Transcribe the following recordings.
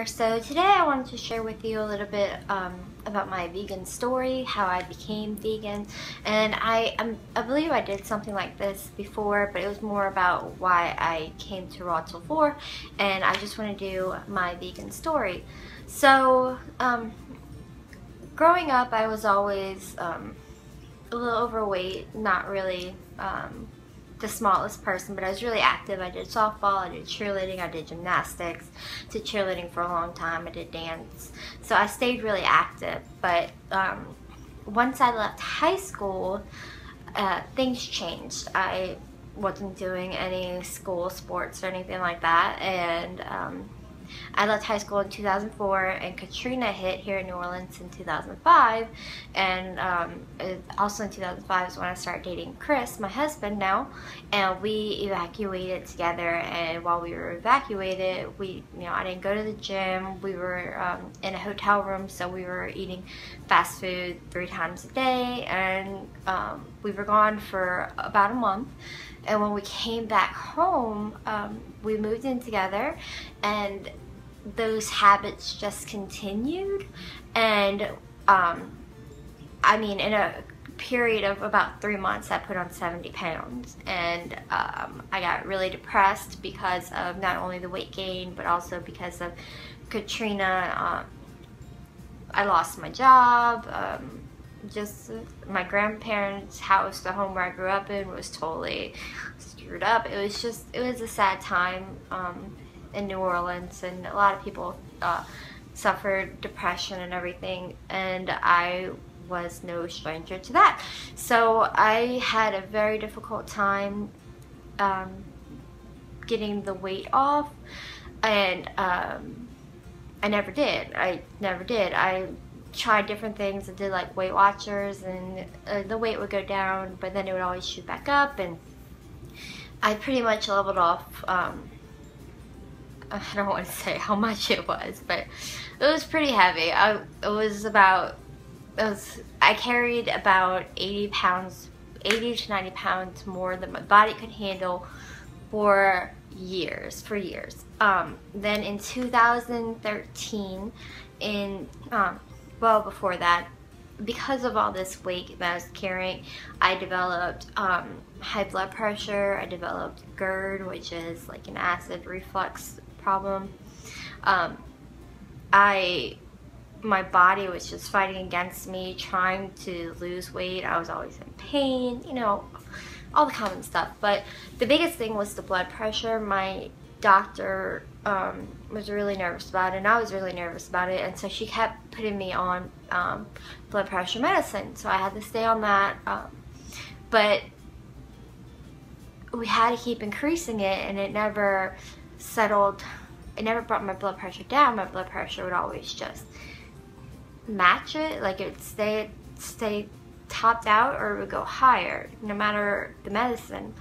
here. So today I wanted to share with you a little bit about my vegan story, how I became vegan, and I believe I did something like this before, but it was more about why I came to Raw Till 4, and I just want to do my vegan story. So growing up, I was always a little overweight, not really the smallest person, but I was really active. I did softball, I did cheerleading, I did gymnastics. Did cheerleading for a long time, I did dance. So I stayed really active, but once I left high school, things changed. I wasn't doing any school sports or anything like that, and I left high school in 2004, and Katrina hit here in New Orleans in 2005, and also in 2005 is when I started dating Chris, my husband now, and we evacuated together. And while we were evacuated, I didn't go to the gym. We were in a hotel room, so we were eating fast food 3 times a day, and we were gone for about a month. And when we came back home, we moved in together, and those habits just continued. And I mean, in a period of about 3 months, I put on 70 pounds, and I got really depressed because of not only the weight gain, but also because of Katrina. I lost my job. Just my grandparents' house, the home where I grew up in, was totally screwed up. It was a sad time in New Orleans, and a lot of people suffered depression and everything, and I was no stranger to that. So I had a very difficult time getting the weight off, and I never did. I tried different things. I did like Weight Watchers, and the weight would go down, but then it would always shoot back up, and I pretty much leveled off. I don't want to say how much it was, but it was pretty heavy. I carried about 80 to 90 pounds more than my body could handle for years. Then in 2013, well before that, because of all this weight that I was carrying, I developed high blood pressure. I developed GERD, which is like an acid reflux problem. My body was just fighting against me, trying to lose weight. I was always in pain, all the common stuff. But the biggest thing was the blood pressure. My doctor was really nervous about it, and I was really nervous about it, and so she kept putting me on blood pressure medicine, so I had to stay on that, but we had to keep increasing it, and it never settled. It never brought my blood pressure down. My blood pressure would always just match it, like it would stay topped out, or it would go higher no matter the medicine.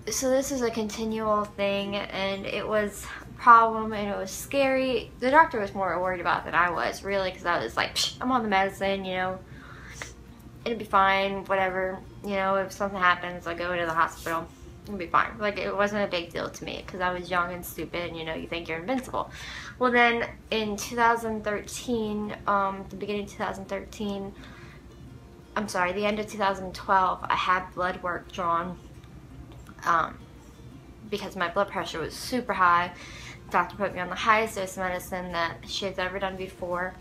So this is a continual thing, and it was a problem, and it was scary. The doctor was more worried about it than I was, really, because I was like, I'm on the medicine, it'll be fine, whatever, if something happens, I'll go to the hospital, it'll be fine. Like, it wasn't a big deal to me, because I was young and stupid, and you think you're invincible. Well, then in 2013, the beginning of 2013, I'm sorry, the end of 2012, I had blood work drawn, because my blood pressure was super high. The doctor put me on the highest dose of medicine that she has ever done before,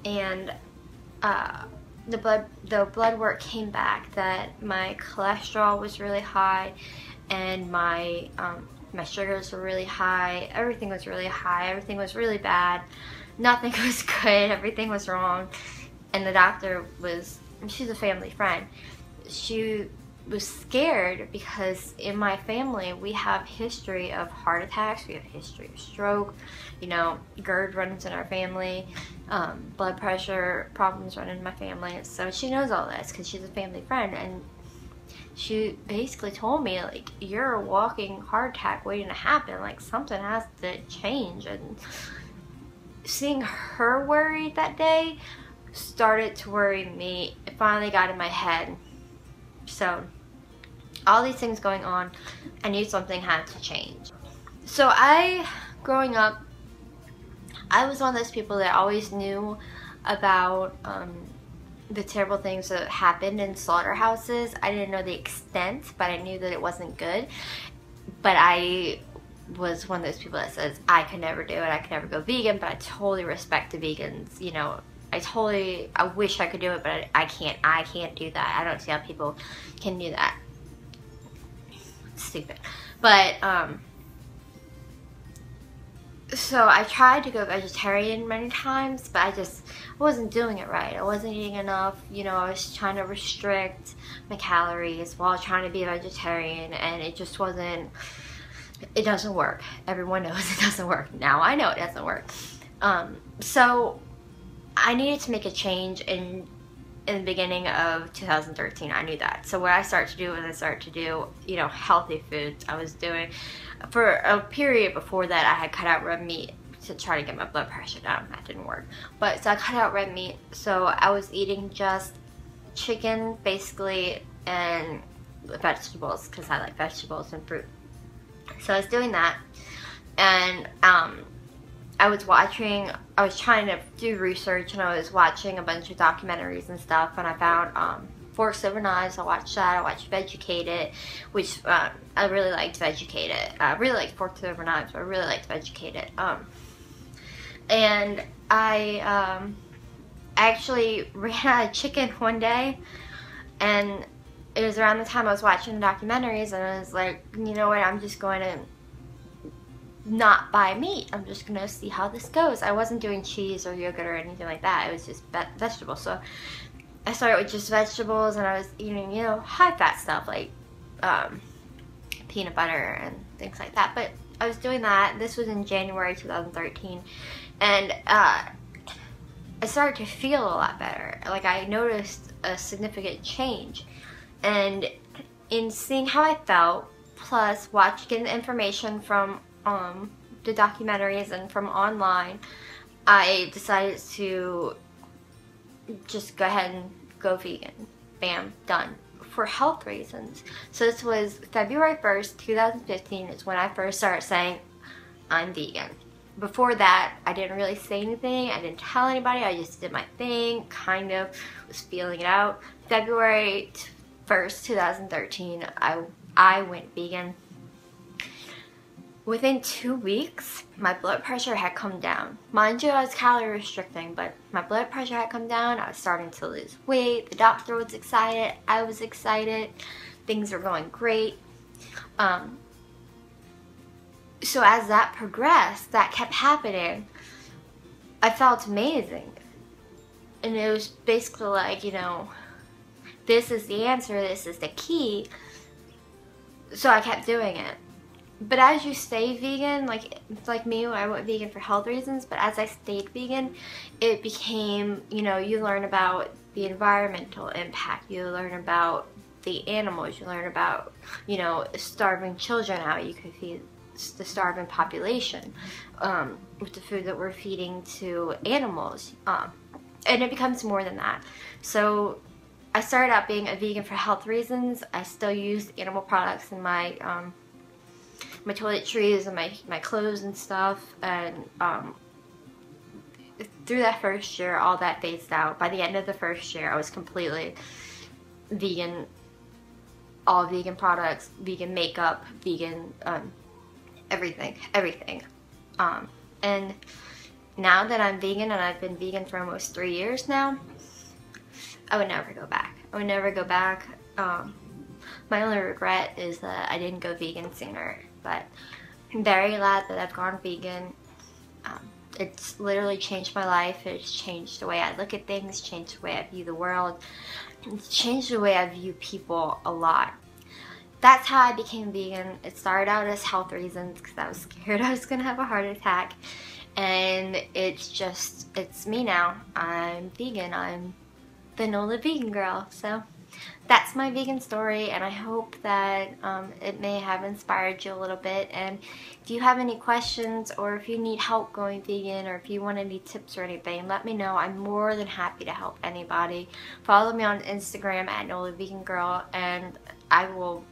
and the blood work came back that my cholesterol was really high, and my sugars were really high. Everything was really high. Everything was really bad. Nothing was good. Everything was wrong. And the doctor she's a family friend. She was scared because in my family we have history of heart attacks, we have history of stroke, GERD runs in our family, blood pressure problems run in my family. So she knows all this because she's a family friend, and she basically told me, like, you're a walking heart attack waiting to happen, like something has to change. And seeing her worried that day started to worry me. It finally got in my head. So all these things going on, I knew something had to change. So growing up, I was one of those people that always knew about the terrible things that happened in slaughterhouses. I didn't know the extent, but I knew that it wasn't good. But I was one of those people that says, I could never do it, I could never go vegan, but I totally respect the vegans, you know. I wish I could do it, but I can't do that. I don't see how people can do that. It's stupid. But, so I tried to go vegetarian many times, but I wasn't doing it right. I wasn't eating enough, you know. I was trying to restrict my calories while trying to be a vegetarian, and it just wasn't, it doesn't work. Everyone knows it doesn't work. Now I know it doesn't work. So I needed to make a change in the beginning of 2013. I knew that. So what I started to do was I started to do, you know, healthy foods. I was doing, for a period before that, I had cut out red meat to try to get my blood pressure down. That didn't work. But so I cut out red meat. So I was eating just chicken, basically, and vegetables, because I like vegetables and fruit. So I was doing that, and I was trying to do research, and I was watching a bunch of documentaries and stuff, and I found Forks Over Knives. I watched that. I watched Vegucated, which I really liked Vegucated. I really liked Forks Over Knives, but I really liked Vegucated. And I actually ran out of chicken one day, and it was around the time I was watching the documentaries, and I was like, you know what, I'm just going to not buy meat. I'm just going to see how this goes. I wasn't doing cheese or yogurt or anything like that. It was just vegetables. So I started with just vegetables, and I was eating, you know, high-fat stuff like peanut butter and things like that. But I was doing that. This was in January 2013, and I started to feel a lot better. Like, I noticed a significant change. And in seeing how I felt, plus getting the information from the documentaries and from online, I decided to just go ahead and go vegan. Bam, done. For health reasons. So this was February 1st, 2015 is when I first started saying, I'm vegan. Before that, I didn't really say anything. I didn't tell anybody. I just did my thing, kind of was feeling it out. February 1st, 2013, I went vegan. Within 2 weeks, my blood pressure had come down. Mind you, I was calorie restricting, but my blood pressure had come down. I was starting to lose weight. The doctor was excited. I was excited. Things were going great. So as that progressed, that kept happening, I felt amazing. And it was basically like, you know, this is the answer, this is the key. So I kept doing it. But as you stay vegan, like me, I went vegan for health reasons, but as I stayed vegan, it became, you know, you learn about the environmental impact, you learn about the animals, you learn about, you know, starving children, how you could feed the starving population with the food that we're feeding to animals. And it becomes more than that. So I started out being a vegan for health reasons. I still use animal products in my my toiletries and my clothes and stuff, and through that first year, all that phased out. By the end of the first year, I was completely vegan, all vegan products, vegan makeup, vegan everything. And now that I'm vegan, and I've been vegan for almost 3 years now, I would never go back. I would never go back. My only regret is that I didn't go vegan sooner, but I'm very glad that I've gone vegan. It's literally changed my life. It's changed the way I look at things, changed the way I view the world. It's changed the way I view people a lot. That's how I became vegan. It started out as health reasons because I was scared I was going to have a heart attack. And it's me now. I'm vegan. I'm the Nola vegan girl. So that's my vegan story, and I hope that it may have inspired you a little bit. And if you have any questions, or if you need help going vegan, or if you want any tips or anything, let me know. I'm more than happy to help anybody. Follow me on Instagram at Nola Vegan Girl, and I will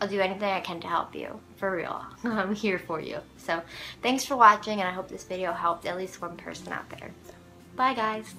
I'll do anything I can to help you. For real. I'm here for you. So thanks for watching, and I hope this video helped at least one person out there. So, bye guys.